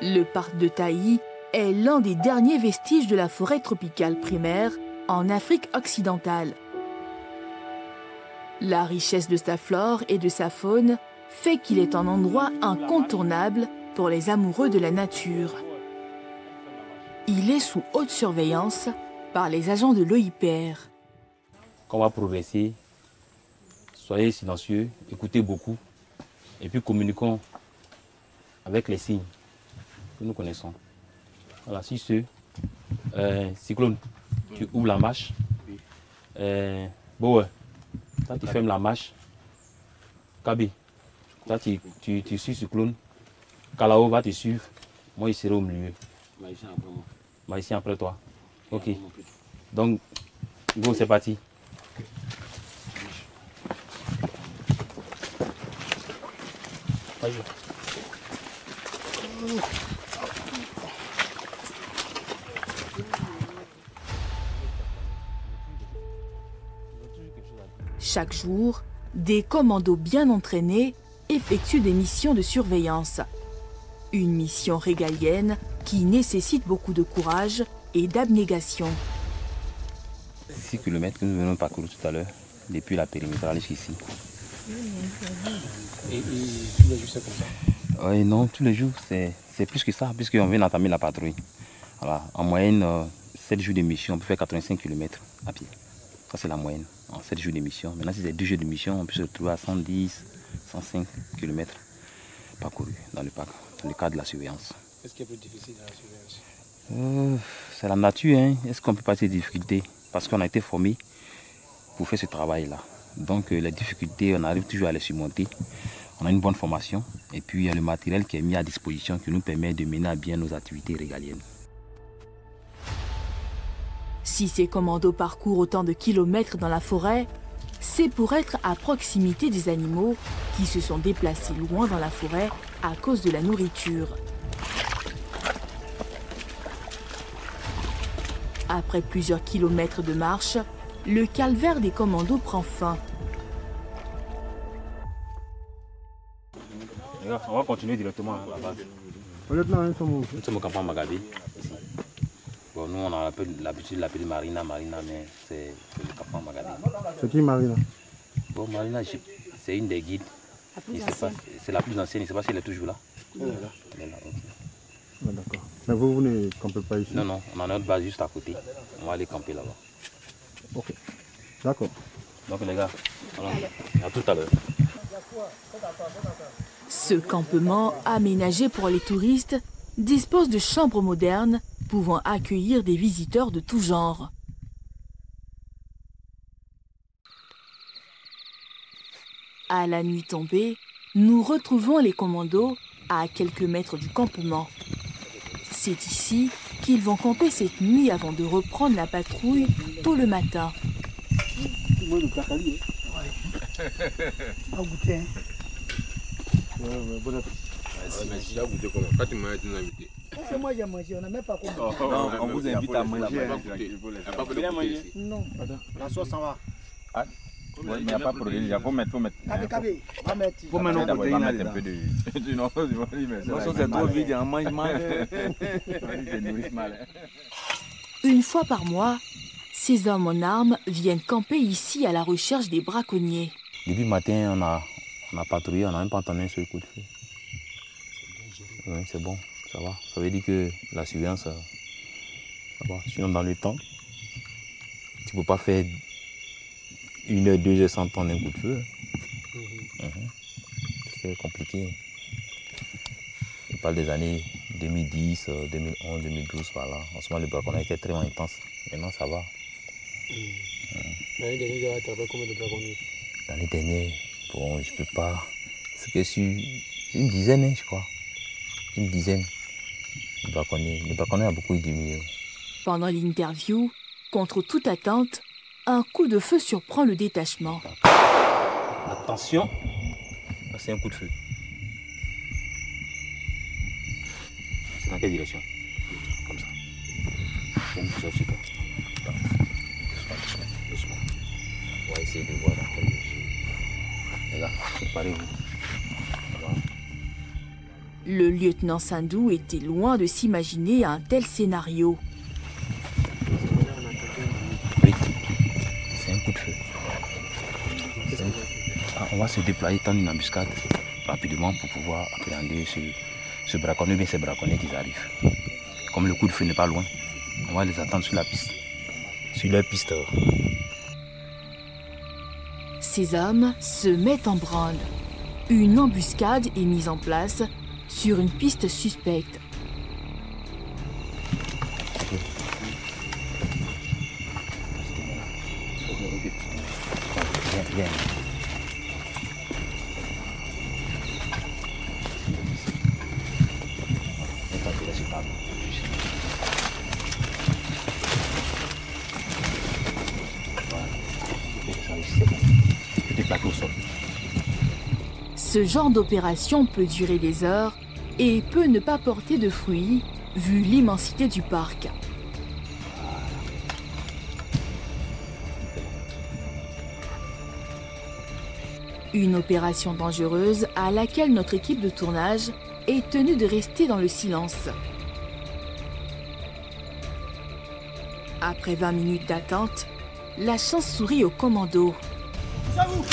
Le parc de Taï est l'un des derniers vestiges de la forêt tropicale primaire en Afrique occidentale. La richesse de sa flore et de sa faune fait qu'il est un endroit incontournable pour les amoureux de la nature. Il est sous haute surveillance par les agents de l'OIPR. Quand on va progresser, soyez silencieux, écoutez beaucoup et puis communiquons avec les signes que nous connaissons. Voilà, si Cyclone, tu ouvres la marche. Boé, toi tu fermes la marche. Kabi, toi tu suis Cyclone. Kalao va te suivre. Moi, il serai au milieu. Maïsien après toi. Ok. Donc, go, c'est parti. Chaque jour, des commandos bien entraînés effectuent des missions de surveillance. Une mission régalienne qui nécessite beaucoup de courage et d'abnégation. 6 km que nous venons de parcourir tout à l'heure, depuis la périmétrale jusqu'ici. Et tous les jours c'est comme ça? Oui, non, tous les jours c'est plus que ça, puisqu'on vient d'entamer la patrouille. Voilà, en moyenne, 7 jours de mission, on peut faire 85 km à pied. Ça c'est la moyenne, en 7 jours de mission. Maintenant si c'est 2 jours de mission, on peut se retrouver à 110, 105 km parcourus dans le parc, dans le cadre de la surveillance. Qu'est-ce qui est plus difficile dans la surveillance? C'est la nature, hein. Est-ce qu'on peut passer des difficultés? Parce qu'on a été formé pour faire ce travail-là. Donc les difficultés, on arrive toujours à les surmonter. On a une bonne formation et puis il y a le matériel qui est mis à disposition qui nous permet de mener à bien nos activités régaliennes. Si ces commandos parcourent autant de kilomètres dans la forêt, c'est pour être à proximité des animaux qui se sont déplacés loin dans la forêt à cause de la nourriture. Après plusieurs kilomètres de marche, le calvaire des commandos prend fin. On va continuer directement à la base. Nous sommes au campement Magadé, ici. Bon, nous, on a l'habitude de l'appeler Marina, mais c'est le campement Magadé. C'est qui Marina? Bon, Marina, c'est une des guides. C'est la plus ancienne, je ne sais pas si elle est toujours là. Elle est là. Elle est là, ok. Ah, d'accord. Mais vous ne campez pas ici? Non, on a notre base juste à côté. On va aller camper là-bas. Ok. D'accord. Donc les gars, voilà, à tout à l'heure. Ce campement, aménagé pour les touristes, dispose de chambres modernes pouvant accueillir des visiteurs de tout genre. À la nuit tombée, nous retrouvons les commandos à quelques mètres du campement. C'est ici qu'ils vont camper cette nuit avant de reprendre la patrouille tôt le matin. C'est moi qui ai mangé, on n'a même pas compris. Non, on vous invite à manger. Non, la sauce s'en va. Il n'y a pas de problème, il faut mettre. Faut mettre un peu de... Sinon, c'est trop vide, on mange mal. Une fois par mois, ces hommes en armes viennent camper ici à la recherche des braconniers. Depuis le matin, on a patrouillé, on n'a même pas entendu un seul coup de feu. Oui, c'est bon, ça va. Ça veut dire que la surveillance, ça va. Sinon, dans le temps, tu ne peux pas faire 1 heure, 2 heures sans entendre un coup de feu. C'est compliqué. Je parle des années 2010, 2011, 2012, voilà. En ce moment, le braconnage était très intense. Maintenant, ça va. L'année dernière, vous avez attrapé combien de braconniers? L'année dernière, bon, je peux pas. C'est que sur une dizaine, hein, je crois. Une dizaine de braconniers. Les braconniers ont beaucoup diminué. Pendant l'interview, contre toute attente, un coup de feu surprend le détachement. Attention, c'est un coup de feu. C'est dans quelle direction? Comme ça. Doucement. On va essayer de voir dans quelle direction. Les gars, préparez-vous. Le lieutenant Sandou était loin de s'imaginer un tel scénario. Oui, c'est un coup de feu. On va se déployer dans une embuscade rapidement pour pouvoir appréhender ce braconnier, bien ces braconniers qui arrivent. Comme le coup de feu n'est pas loin, on va les attendre sur la piste. Sur leur piste. Ces hommes se mettent en branle. Une embuscade est mise en place sur une piste suspecte. Viens. Ce genre d'opération peut durer des heures et peut ne pas porter de fruits vu l'immensité du parc. Une opération dangereuse à laquelle notre équipe de tournage est tenue de rester dans le silence. Après 20 minutes d'attente, la chance sourit au commando. C'est à vous!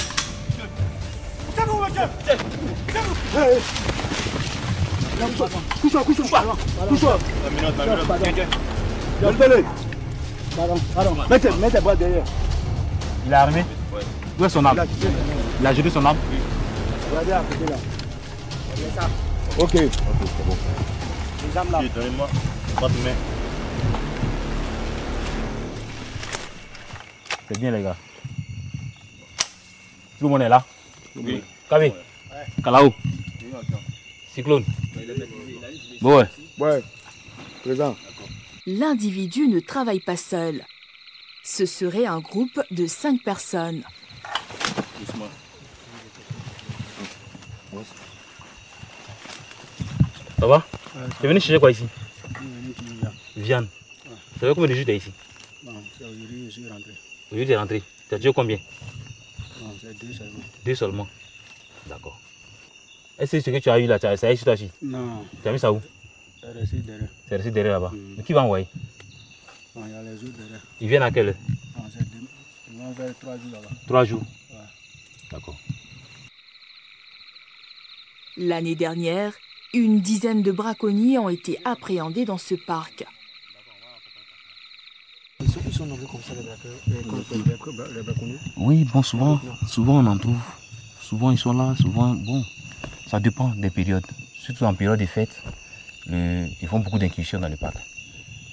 C'est à vous, monsieur! C'est à vous! Couche-toi. Mets tes bras derrière. Il est armé? Oui. Où est son arme? Il a jeté son arme? Oui. Regardez à côté là. Ok, c'est bon. Les armes là. Donnez-moi votre main. C'est bien les gars. Tout le monde est là? Oui. Kabi? Kalao? Cyclone? Bon ouais. Ouais, présent. L'individu ne travaille pas seul. Ce serait un groupe de 5 personnes. Doucement. Ça va? Tu es venu chercher quoi ici? Viande. Ça fait combien de jours tu es ici? Aujourd'hui, je suis rentré. Aujourd'hui tu es rentré. Tu as tué combien? Non, c'est 2 seulement. 2 seulement. D'accord. Est-ce que ce que tu as eu là, ça a eu sur toi aussi? Non, Tu as mis ça où? c'est resté derrière. C'est resté derrière là-bas. Mais qui va envoyer? Non, il y a les autres derrière. Ils viennent à quelle heure? Non, ils vont faire 3 jours là-bas. 3 jours? Ouais. D'accord. L'année dernière, une dizaine de braconniers ont été appréhendés dans ce parc. Ils sont nombreux comme ça, les braconniers. Oui, bon, souvent on en trouve. Souvent ils sont là, souvent, bon, ça dépend des périodes. Surtout en période des fêtes, ils font beaucoup d'incursions dans le parc.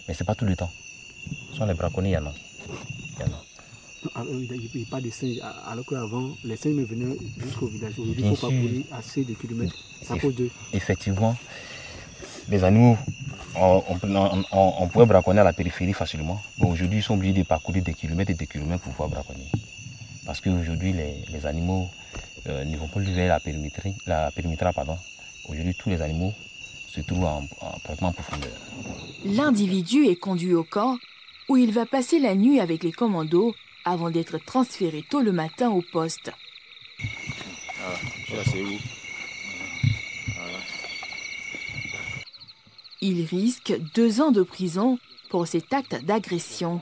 Mais ce n'est pas tout le temps. Ce sont les braconniers, il y en a. Il parle de singes, alors qu'avant, les singes me venaient jusqu'au village. Aujourd'hui, il ne faut pas courir assez de kilomètres. Ça cause de... Effectivement, les animaux, on pourrait braconner à la périphérie facilement. Mais aujourd'hui, ils sont obligés de parcourir des kilomètres et des kilomètres pour pouvoir braconner. Parce qu'aujourd'hui, les animaux ne vont pas vers la périmétrie. Aujourd'hui, tous les animaux se trouvent pratiquement en profondeur. L'individu est conduit au camp où il va passer la nuit avec les commandos avant d'être transféré tôt le matin au poste. Là, c'est où? Il risque 2 ans de prison pour cet acte d'agression.